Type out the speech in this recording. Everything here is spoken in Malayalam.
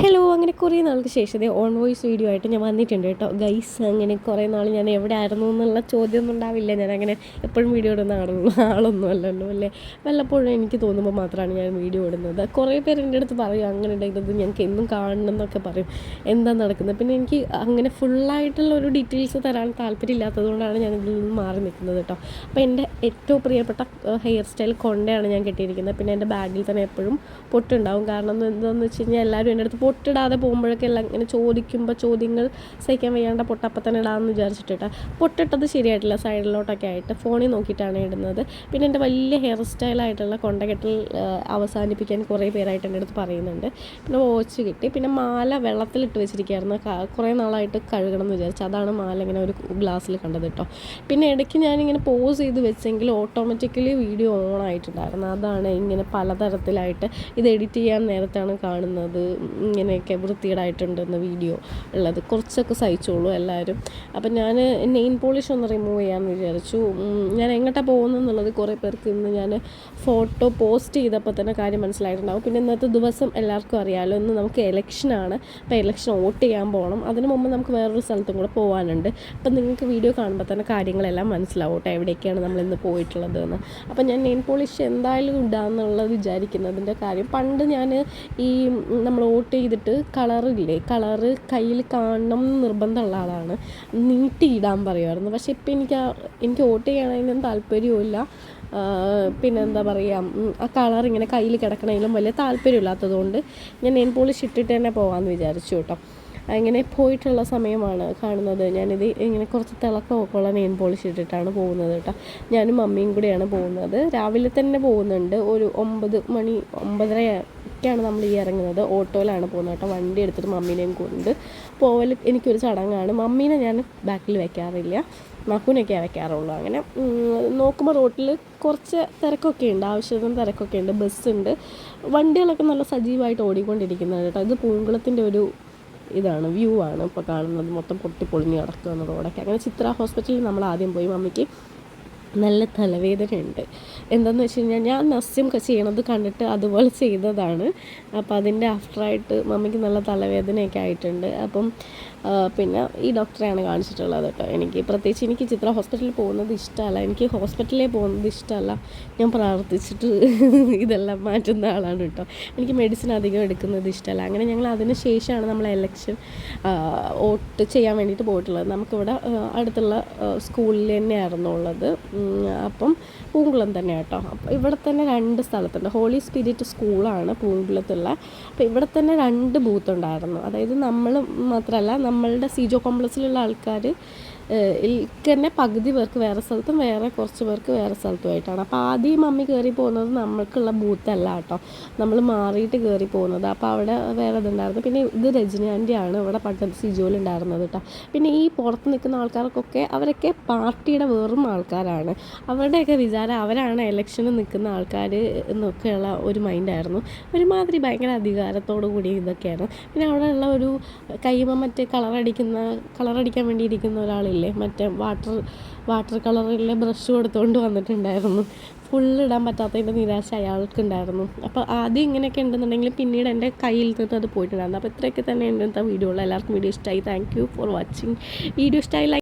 ഹലോ, അങ്ങനെ കുറേ നാൾക്ക് ശേഷം ഓൺ വോയിസ് വീഡിയോ ആയിട്ട് ഞാൻ വന്നിട്ടുണ്ട് കേട്ടോ ഗൈസ്. അങ്ങനെ കുറേ നാൾ ഞാൻ എവിടെ ആയിരുന്നു എന്നുള്ള ചോദ്യമൊന്നും ഉണ്ടാവില്ല. ഞാൻ അങ്ങനെ എപ്പോഴും വീഡിയോ ഇടുന്ന ആളൊന്നും അല്ലല്ലോ അല്ലേ. വല്ലപ്പോഴും എനിക്ക് തോന്നുമ്പോൾ മാത്രമാണ് ഞാൻ വീഡിയോ ഇടുന്നത്. കുറേ പേര് എൻ്റെ അടുത്ത് പറയും അങ്ങനെ ഉണ്ടായിരുന്നത് ഞങ്ങൾക്ക് എന്നും കാണണം എന്നൊക്കെ പറയും. എന്താ നടക്കുന്നത്. പിന്നെ എനിക്ക് അങ്ങനെ ഫുള്ളായിട്ടുള്ള ഒരു ഡീറ്റെയിൽസ് തരാൻ താല്പര്യമില്ലാത്തതുകൊണ്ടാണ് ഞാൻ ഇതിൽ നിന്ന് മാറി നിൽക്കുന്നത് കേട്ടോ. അപ്പോൾ എൻ്റെ ഏറ്റവും പ്രിയപ്പെട്ട ഹെയർ സ്റ്റൈൽ കൊണ്ടയാണ് ഞാൻ കെട്ടിയിരിക്കുന്നത്. പിന്നെ എൻ്റെ ബാഗിൽ തന്നെ എപ്പോഴും പൊട്ടുണ്ടാവും. കാരണം എന്താണെന്ന് വെച്ച് കഴിഞ്ഞാൽ എല്ലാവരും എൻ്റെ അടുത്ത് പൊട്ടിടാതെ പോകുമ്പോഴൊക്കെ എല്ലാം ഇങ്ങനെ ചോദ്യങ്ങൾ സഹിക്കാൻ വയ്യാണ്ട പൊട്ടപ്പം തന്നെ ഇടാമെന്ന് വിചാരിച്ചിട്ട് പൊട്ടിട്ടത് ശരിയായിട്ടില്ല. സൈഡിലോട്ടൊക്കെ ആയിട്ട് ഫോണിൽ നോക്കിയിട്ടാണ് ഇടുന്നത്. പിന്നെ എൻ്റെ വലിയ ഹെയർ സ്റ്റൈലായിട്ടുള്ള കൊണ്ടകെട്ടൽ അവസാനിപ്പിക്കാൻ കുറേ പേരായിട്ട് എൻ്റെ അടുത്ത് പറയുന്നുണ്ട്. പിന്നെ വാച്ച് കിട്ടി. പിന്നെ മാല വെള്ളത്തിലിട്ട് വെച്ചിരിക്കുകയായിരുന്നു. കുറേ നാളായിട്ട് കഴുകണം എന്ന് വിചാരിച്ചു. അതാണ് മാല ഇങ്ങനെ ഒരു ഗ്ലാസ്സിൽ കണ്ടത് കേട്ടോ. പിന്നെ ഇടയ്ക്ക് ഞാനിങ്ങനെ പോസ് ചെയ്ത് വെച്ചെങ്കിൽ ഓട്ടോമാറ്റിക്കലി വീഡിയോ ഓൺ ആയിട്ടുണ്ടായിരുന്നു. അതാണ് ഇങ്ങനെ പലതരത്തിലായിട്ട് ഇത് എഡിറ്റ് ചെയ്യാൻ നേരത്താണ് കാണുന്നത് ഇങ്ങനെയൊക്കെ വൃത്തികേടായിട്ടുണ്ടെന്ന് വീഡിയോ ഉള്ളത്. കുറച്ചൊക്കെ സഹിച്ചോളൂ എല്ലാവരും. അപ്പം ഞാൻ നെയിൻ പോളിഷ് ഒന്ന് റിമൂവ് ചെയ്യാമെന്ന് വിചാരിച്ചു. ഞാൻ എങ്ങോട്ടാണ് പോകുന്നതെന്നുള്ളത് കുറേ പേർക്ക് ഇന്ന് ഞാൻ ഫോട്ടോ പോസ്റ്റ് ചെയ്തപ്പോൾ തന്നെ കാര്യം മനസ്സിലായിട്ടുണ്ടാവും. പിന്നെ ഇന്നത്തെ ദിവസം എല്ലാവർക്കും അറിയാമല്ലോ, ഇന്ന് നമുക്ക് ഇലക്ഷനാണ്. അപ്പോൾ ഇലക്ഷൻ വോട്ട് ചെയ്യാൻ പോകണം. അതിന് മുമ്പ് നമുക്ക് വേറൊരു സ്ഥലത്തും കൂടെ പോകാനുണ്ട്. അപ്പം നിങ്ങൾക്ക് വീഡിയോ കാണുമ്പോൾ തന്നെ കാര്യങ്ങളെല്ലാം മനസ്സിലാവും കേട്ടോ, എവിടേക്കാണ് നമ്മളിന്ന് പോയിട്ടുള്ളത് എന്ന്. അപ്പം ഞാൻ നെയിൻ പോളിഷ് എന്തായാലും ഇടാമെന്നുള്ളത് വിചാരിക്കുന്നതിൻ്റെ കാര്യം, പണ്ട് ഞാൻ ഈ നമ്മൾ വോട്ട് ചെയ്തിട്ട് കളറ് കയ്യിൽ കാണണം നിർബന്ധമുള്ള ആളാണ്. നീട്ടിയിടാൻ പറയുമായിരുന്നു. പക്ഷേ ഇപ്പം എനിക്ക് വോട്ട് ചെയ്യാനതിനും താല്പര്യമില്ല. പിന്നെ എന്താ പറയുക, ആ കളർ ഇങ്ങനെ കയ്യിൽ കിടക്കണതിലും വലിയ താല്പര്യമില്ലാത്തതുകൊണ്ട് ഞാൻ നെയിൻ പോളിഷ് ഇട്ടിട്ട് തന്നെ പോകാമെന്ന് വിചാരിച്ചു കേട്ടോ. അങ്ങനെ പോയിട്ടുള്ള സമയമാണ് കാണുന്നത്. ഞാനിത് ഇങ്ങനെ കുറച്ച് തിളക്കമൊക്കെ ഉള്ള നെയിൻ പോളിഷ് ഇട്ടിട്ടാണ് പോകുന്നത് കേട്ടോ. ഞാനും മമ്മിയും കൂടെയാണ് പോകുന്നത്. രാവിലെ തന്നെ പോകുന്നുണ്ട്. ഒരു 9 മണി 9:30 നമ്മൾ ഈ ഇറങ്ങുന്നത്. ഓട്ടോയിലാണ് പോകുന്നത് കേട്ടോ. വണ്ടി എടുത്തിട്ട് മമ്മീനെയും കൊണ്ട് പോവൽ എനിക്കൊരു ചടങ്ങാണ്. മമ്മീനെ ഞാൻ ബാക്കിൽ വെക്കാറില്ല, മക്കൂനൊക്കെയാണ് വെക്കാറുള്ളൂ. അങ്ങനെ നോക്കുമ്പോൾ റോട്ടിൽ കുറച്ച് തിരക്കൊക്കെ ഉണ്ട്, ആവശ്യത്തിന് തിരക്കൊക്കെ ഉണ്ട്. ബസ്സുണ്ട്, വണ്ടികളൊക്കെ നല്ല സജീവമായിട്ട് ഓടിക്കൊണ്ടിരിക്കുന്നത് കേട്ടോ. ഇത് പൂങ്കുളത്തിൻ്റെ ഒരു വ്യൂ ആണ് ഇപ്പോൾ കാണുന്നത്. മൊത്തം പൊട്ടിപ്പൊളിഞ്ഞ് കിടക്കുന്ന റോഡൊക്കെ. അങ്ങനെ ചിത്ര ഹോസ്പിറ്റലിൽ നമ്മൾ ആദ്യം പോയി. മമ്മിക്ക് നല്ല തലവേദനയുണ്ട്. എന്താണെന്ന് വെച്ച് കഴിഞ്ഞാൽ ഞാൻ നസ്യം ചെയ്യണത് കണ്ടിട്ട് അതുപോലെ ചെയ്തതാണ്. അപ്പോൾ അതിൻ്റെ ആഫ്റ്ററായിട്ട് മമ്മിക്ക് നല്ല തലവേദനയൊക്കെ ആയിട്ടുണ്ട്. അപ്പം പിന്നെ ഈ ഡോക്ടറെയാണ് കാണിച്ചിട്ടുള്ളത് കേട്ടോ. എനിക്ക് ചിത്ര ഹോസ്പിറ്റലിൽ പോകുന്നത് ഇഷ്ടമല്ല. എനിക്ക് ഹോസ്പിറ്റലിൽ പോകുന്നത് ഇഷ്ടമല്ല. ഞാൻ പ്രാർത്ഥിച്ചിട്ട് ഇതെല്ലാം മാറ്റുന്ന ആളാണ് കേട്ടോ. എനിക്ക് മെഡിസിൻ അധികം എടുക്കുന്നത് ഇഷ്ടമല്ല. അങ്ങനെ ഞങ്ങൾ അതിന് ശേഷമാണ് നമ്മൾ ഇലക്ഷൻ വോട്ട് ചെയ്യാൻ വേണ്ടിയിട്ട് പോയിട്ടുള്ളത്. നമുക്കിവിടെ അടുത്തുള്ള സ്കൂളിൽ തന്നെയായിരുന്നു ഉള്ളത്. അപ്പം പൂങ്കുളം തന്നെ കേട്ടോ. അപ്പോൾ ഇവിടെ തന്നെ 2 സ്ഥലത്തുണ്ട്. ഹോളി സ്പിരിറ്റ് സ്കൂളാണ് പൂങ്കുളത്തുള്ള. അപ്പോൾ ഇവിടെ തന്നെ 2 ബൂത്ത് ഉണ്ടായിരുന്നു. അതായത് നമ്മൾ മാത്രമല്ല, നമ്മളുടെ സിജോ കോംപ്ലക്സിലുള്ള ആൾക്കാർ തന്നെ പകുതി പേർക്ക് വേറെ സ്ഥലത്തും വേറെ കുറച്ച് പേർക്ക് വേറെ സ്ഥലത്തുമായിട്ടാണ്. അപ്പോൾ ആദ്യം മമ്മി കയറി പോകുന്നത് നമ്മൾക്കുള്ള ബൂത്തല്ല കേട്ടോ, നമ്മൾ മാറിയിട്ട് കയറി പോകുന്നത്. അപ്പോൾ അവിടെ വേറെ ഇതുണ്ടായിരുന്നു. പിന്നെ ഇത് രജനി ആൻറ്റിയാണ് ഇവിടെ പട്ടത്ത് സിജോയിലുണ്ടായിരുന്നത് കേട്ടോ. പിന്നെ ഈ പുറത്ത് നിൽക്കുന്ന ആൾക്കാർക്കൊക്കെ അവരൊക്കെ പാർട്ടിയുടെ വെറും ആൾക്കാരാണ്. അവരുടെയൊക്കെ വിചാരം അവരാണ് ഇലക്ഷന് നിൽക്കുന്ന ആൾക്കാർ എന്നൊക്കെയുള്ള ഒരു മൈൻഡായിരുന്നു. ഒരുമാതിരി ഭയങ്കര അധികാരത്തോടു കൂടി ഇതൊക്കെയാണ്. പിന്നെ അവിടെ ഉള്ള ഒരു കയ്യുമ്പോൾ മറ്റേ കളറടിക്കാൻ വേണ്ടി ഇരിക്കുന്ന ഒരാളില്ലേ, മറ്റേ വാട്ടർ കളറിലെ ബ്രഷ് കൊടുത്തുകൊണ്ട് വന്നിട്ടുണ്ടായിരുന്നു. ഫുള്ളിടാൻ പറ്റാത്തതിൻ്റെ നിരാശ അയാൾക്കുണ്ടായിരുന്നു. അപ്പോൾ ആദ്യം ഇങ്ങനെയൊക്കെ ഉണ്ടെന്നുണ്ടെങ്കിൽ പിന്നീട് എൻ്റെ കയ്യിൽ നിന്ന് അത് പോയിട്ടുണ്ടായിരുന്നു. അപ്പോൾ ഇത്രയൊക്കെ തന്നെ ഉണ്ട് ഇന്നത്തെ വീഡിയോ. എല്ലാവർക്കും വീഡിയോ ഇഷ്ടമായി. Thank you for watching. Video ഇഷ്ടമായി